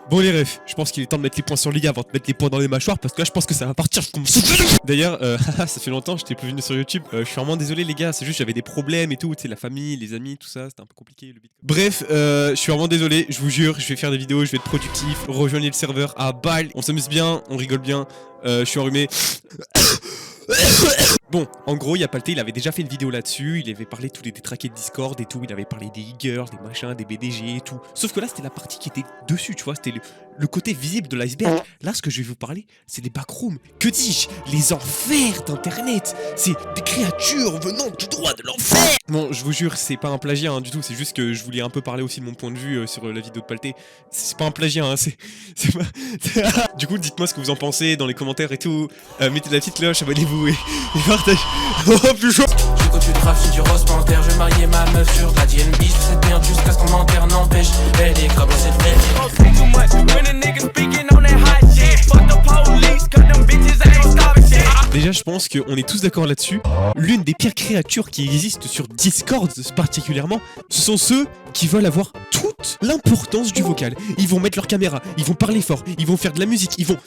Bon les refs, je pense qu'il est temps de mettre les points sur les gars avant de mettre les points dans les mâchoires parce que là je pense que ça va partir comme ça. D'ailleurs, ça fait longtemps que je t'ai plus venu sur YouTube. Je suis vraiment désolé les gars, c'est juste j'avais des problèmes et tout, tu sais, la famille, les amis, tout ça, c'était un peu compliqué le Bitcoin. Bref, je suis vraiment désolé, je vous jure, je vais faire des vidéos, je vais être productif, rejoignez le serveur à balle, on s'amuse bien, on rigole bien, je suis enrhumé. Bon, en gros, Yapalté, il avait déjà fait une vidéo là-dessus, il avait parlé de tous les détraqués de Discord et tout, il avait parlé des e-girls, des machins, des BDG et tout. Sauf que là, c'était la partie qui était dessus, tu vois, c'était le côté visible de l'iceberg. Là, ce que je vais vous parler, c'est les backrooms. Que dis-je? Les enfers d'Internet. C'est des créatures venant tout droit de l'enfer. Bon, je vous jure, c'est pas un plagiat hein, du tout, c'est juste que je voulais un peu parler aussi de mon point de vue sur la vidéo de Palté. C'est pas un plagiat, hein, c'est pas... Du coup, dites-moi ce que vous en pensez dans les commentaires et tout. Mettez la petite cloche, abonnez-vous et partagez. Oh, plus chaud. Je continue de rap, du rose panthère. Je vais marier ma meuf sur la DNB. Cette merde jusqu'à ce qu'on m'enterre n'empêche. Elle est comme cette Déjà, je pense qu'on est tous d'accord là-dessus. L'une des pires créatures qui existent sur Discord particulièrement, ce sont ceux qui veulent avoir toute l'importance du vocal. Ils vont mettre leur caméra, ils vont parler fort, ils vont faire de la musique, ils vont...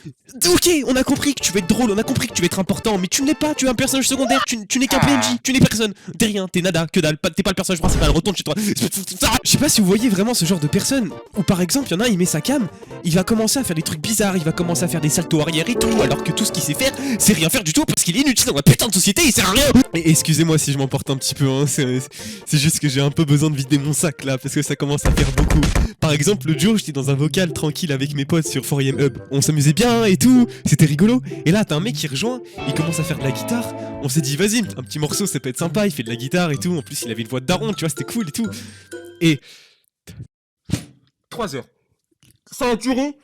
Ok, on a compris que tu vas être drôle, on a compris que tu vas être important, mais tu ne l'es pas, tu es un personnage secondaire, tu n'es qu'un PNJ, tu n'es personne, t'es rien, t'es nada, que dalle, t'es pas le personnage principal, retourne chez toi. Je sais pas si vous voyez vraiment ce genre de personne, où par exemple, il y en a, il met sa cam, il va commencer à faire des trucs bizarres, il va commencer à faire des saltos arrière et tout, alors que tout ce qu'il sait faire, c'est rien faire du tout, parce qu'il est inutile dans la putain de société, il sert à rien. Et excusez-moi si je m'emporte un petit peu, hein, c'est juste que j'ai un peu besoin de vider mon sac là, parce que ça commence à faire beaucoup. Par exemple, l'autre jour, j'étais dans un vocal tranquille avec mes potes sur 4am Hub. On s'amusait bien et tout, c'était rigolo. Et là, t'as un mec qui rejoint, il commence à faire de la guitare. On s'est dit, vas-y, un petit morceau, ça peut être sympa. Il fait de la guitare et tout. En plus, il avait une voix de daron, tu vois, c'était cool et tout. Et 3 heures. Ça a duré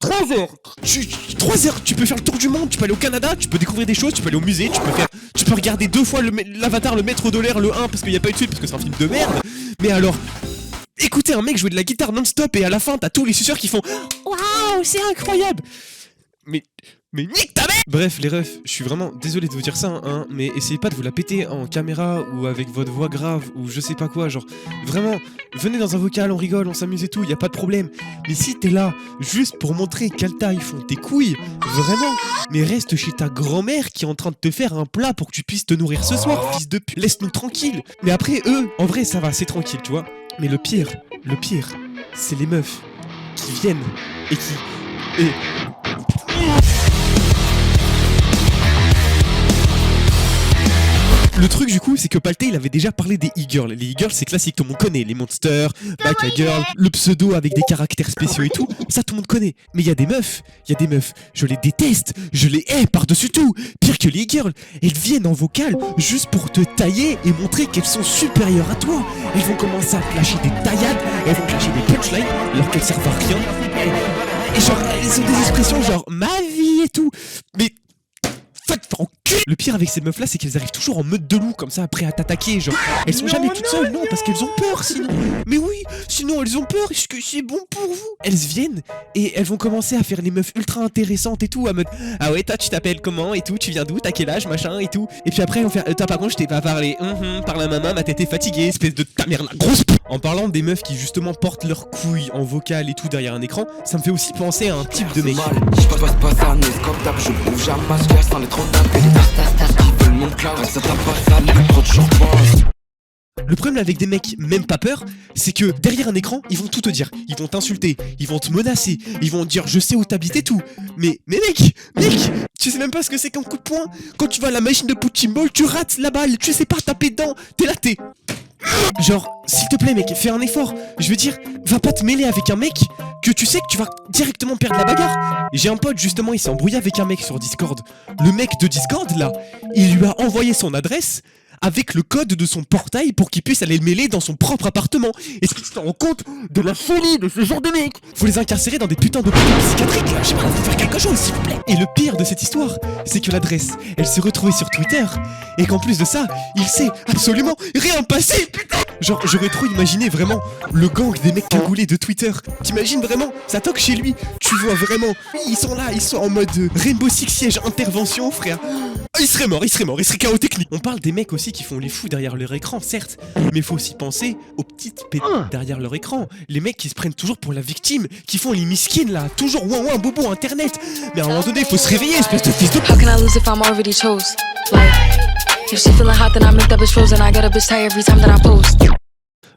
3 heures. 3 heures, tu peux faire le tour du monde, tu peux aller au Canada, tu peux découvrir des choses, tu peux aller au musée, tu peux regarder 2 fois l'Avatar, le Maître de l'air, le 1, parce qu'il n'y a pas eu de suite, parce que c'est un film de merde. Mais alors, écoutez un mec jouer de la guitare non-stop et à la fin, t'as tous les suceurs qui font waouh, c'est incroyable. Mais nique ta mère. Bref les refs, je suis vraiment désolé de vous dire ça hein, mais essayez pas de vous la péter en caméra ou avec votre voix grave ou je sais pas quoi, genre vraiment, venez dans un vocal, on rigole, on s'amuse et tout, y a pas de problème. Mais si t'es là juste pour montrer quelle taille font tes couilles, vraiment, mais reste chez ta grand-mère qui est en train de te faire un plat pour que tu puisses te nourrir ce soir, fils de pute, laisse-nous tranquille. Mais après eux, en vrai ça va, c'est tranquille, tu vois. Mais le pire, c'est les meufs qui viennent et qui... Le truc du coup, c'est que Palté il avait déjà parlé des e-girls. Les e-girls c'est classique, tout le monde connaît. Les monsters, Baka Girl, le pseudo avec des caractères spéciaux et tout. Ça tout le monde connaît. Mais il y a des meufs, je les déteste, je les hais par-dessus tout. Pire que les e-girls, elles viennent en vocal juste pour te tailler et montrer qu'elles sont supérieures à toi. Elles vont commencer à te lâcher des taillades, elles vont te lâcher des punchlines alors qu'elles servent à rien. Et genre, elles ont des expressions genre ma vie et tout. Mais... Le pire avec ces meufs là c'est qu'elles arrivent toujours en mode de loup comme ça prêt à t'attaquer, genre elles sont jamais toutes seules, non, parce qu'elles ont peur sinon. Mais oui, sinon elles ont peur, est-ce que c'est bon pour vous? Elles viennent et elles vont commencer à faire les meufs ultra intéressantes et tout, à mode ah ouais toi tu t'appelles comment et tout, tu viens d'où, t'as quel âge machin et tout. Et puis après elles vont faire toi par contre je t'ai pas parlé, par la maman ma tête est fatiguée, espèce de ta mère la grosse p. En parlant des meufs qui justement portent leurs couilles en vocal et tout derrière un écran, ça me fait aussi penser à un type de mec. Le problème avec des mecs même pas peur, c'est que derrière un écran, ils vont tout te dire. Ils vont t'insulter, ils vont te menacer, ils vont te dire je sais où t'habites et tout. Mais mec, tu sais même pas ce que c'est qu'un coup de poing. Quand tu vas à la machine de punching ball, tu rates la balle, tu sais pas taper dedans, t'es là, t'es... Genre, s'il te plaît mec, fais un effort. Je veux dire, va pas te mêler avec un mec que tu sais que tu vas directement perdre la bagarre. J'ai un pote justement, il s'est embrouillé avec un mec sur Discord. Le mec de Discord là, il lui a envoyé son adresse avec le code de son portail pour qu'il puisse aller le mêler dans son propre appartement. Est-ce qu'il se rend compte de la folie de ce genre de mec? Faut les incarcérer dans des putains d'hôpitaux psychiatriques là, je sais pas, faut faire quelque chose s'il vous plaît. Et le pire de cette histoire, c'est que l'adresse, elle s'est retrouvée sur Twitter et qu'en plus de ça, il s'est absolument rien passé, putain. Genre, j'aurais trop imaginé vraiment le gang des mecs cagoulés de Twitter. T'imagines vraiment, ça toque chez lui, tu vois vraiment, ils sont là, ils sont en mode Rainbow Six Siege intervention frère. il serait mort, il serait KO technique. On parle des mecs aussi qui font les fous derrière leur écran, certes, mais faut aussi penser aux petites pédales derrière leur écran. Les mecs qui se prennent toujours pour la victime, qui font les miskins là, toujours ouin bobo internet. Mais à un moment donné, faut se réveiller, espèce de fils de p***. How can I lose if I'm already chose? Like, if she feeling hot, then I make that bitch frozen. I get a bitch tired every time that I post.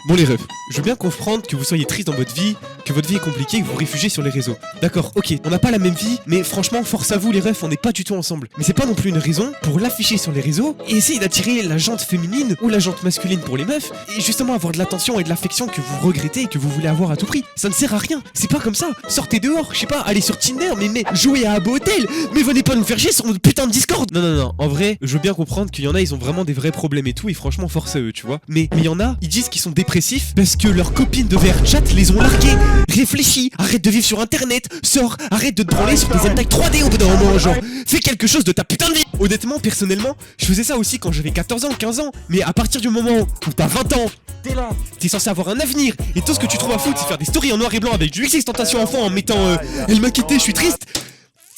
Bon les refs, je veux bien comprendre que vous soyez triste dans votre vie, que votre vie est compliquée, que vous vous réfugiez sur les réseaux. D'accord, ok, on n'a pas la même vie, mais franchement, force à vous les refs, on n'est pas du tout ensemble. Mais c'est pas non plus une raison pour l'afficher sur les réseaux et essayer d'attirer la jante féminine ou la jante masculine pour les meufs, et justement avoir de l'attention et de l'affection que vous regrettez et que vous voulez avoir à tout prix. Ça ne sert à rien, c'est pas comme ça. Sortez dehors, je sais pas, allez sur Tinder, mais jouez à Habbo Hotel, mais venez pas nous faire chier sur notre putain de Discord. Non, en vrai, je veux bien comprendre qu'il y en a, ils ont vraiment des vrais problèmes et tout, et franchement, force à eux, tu vois. Mais il y en a, ils disent qu'ils sont dépressifs parce que leurs copines de VRChat les ont largués. Réfléchis, arrête de vivre sur internet, sors, arrête de te branler sur des hentai 3D au bout d'un moment, genre, fais quelque chose de ta putain de vie. Honnêtement, personnellement, je faisais ça aussi quand j'avais 14 ans, 15 ans, mais à partir du moment où t'as 20 ans, t'es là, t'es censé avoir un avenir, et tout ce que tu trouves à foutre, c'est faire des stories en noir et blanc avec du XXXTentacion enfant en mettant elle m'a quitté, je suis triste.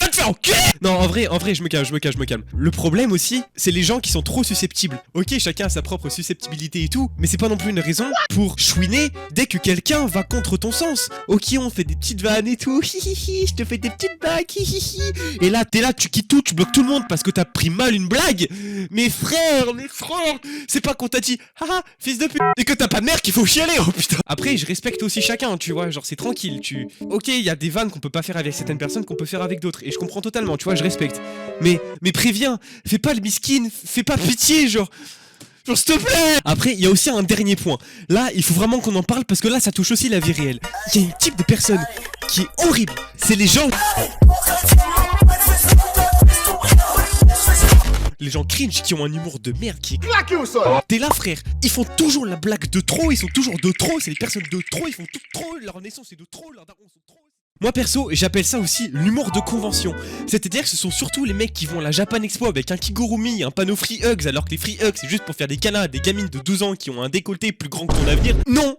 Va te faire enculer. Non, en vrai, je me calme. Le problème aussi, c'est les gens qui sont trop susceptibles. Ok, chacun a sa propre susceptibilité et tout, mais c'est pas non plus une raison pour chouiner dès que quelqu'un va contre ton sens. Ok, on fait des petites vannes et tout, hihihi, je te fais des petites blagues, hihihi. Et là, t'es là, tu quittes tout, tu bloques tout le monde parce que t'as pris mal une blague. Mes frères, c'est pas qu'on t'a dit, haha, fils de pute, et que t'as pas de mère qu'il faut chialer, oh putain. Après, je respecte aussi chacun, tu vois, genre c'est tranquille, Ok, il y a des vannes qu'on peut pas faire avec certaines personnes qu'on peut faire avec d'autres. Et je comprends totalement, tu vois, je respecte. Mais préviens, fais pas le miskin, fais pas pitié, genre s'il te plaît. Après, il y a aussi un dernier point. Là, il faut vraiment qu'on en parle parce que là, ça touche aussi la vie réelle. Il y a un type de personne qui est horrible. C'est les gens... Les gens cringe qui ont un humour de merde qui est claqué au sol. T'es là frère, ils font toujours la blague de trop, ils sont toujours de trop, c'est les personnes de trop, ils font tout trop, leur naissance est de trop, leurs darons sont trop. Moi perso, j'appelle ça aussi l'humour de convention. C'est-à-dire que ce sont surtout les mecs qui vont à la Japan Expo avec un kigurumi, un panneau free hugs, alors que les free hugs c'est juste pour faire des câlins à des gamines de 12 ans qui ont un décolleté plus grand que ton avenir. Non,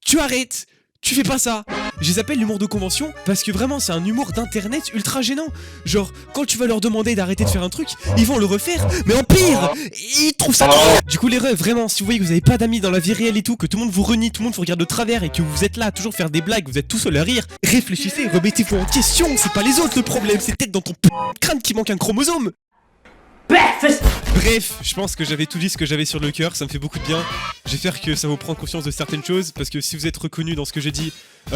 tu arrêtes. Tu fais pas ça. Je les appelle l'humour de convention parce que vraiment c'est un humour d'internet ultra gênant. Genre quand tu vas leur demander d'arrêter de faire un truc, ils vont le refaire, mais en pire. Ils trouvent ça drôle. Du coup les refs, vraiment, si vous voyez que vous avez pas d'amis dans la vie réelle et tout, que tout le monde vous renie, tout le monde vous regarde de travers et que vous êtes là à toujours faire des blagues, vous êtes tout seul à rire, réfléchissez, remettez-vous en question, c'est pas les autres le problème, c'est peut-être dans ton crâne qui manque un chromosome. Bref, je pense que j'avais tout dit ce que j'avais sur le cœur, ça me fait beaucoup de bien. J'espère que ça vous prend conscience de certaines choses, parce que si vous êtes reconnu dans ce que j'ai dit,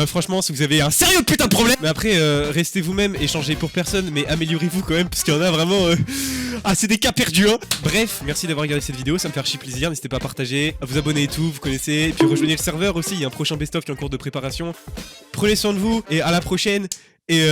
franchement, si vous avez un sérieux putain de problème. Mais après, restez vous-même et changez pour personne, mais améliorez-vous quand même, parce qu'il y en a vraiment... Ah, c'est des cas perdus, hein. Bref, merci d'avoir regardé cette vidéo, ça me fait archi plaisir, n'hésitez pas à partager, à vous abonner et tout, vous connaissez, et puis rejoignez le serveur aussi, il y a un prochain best-of qui est en cours de préparation. Prenez soin de vous, et à la prochaine, et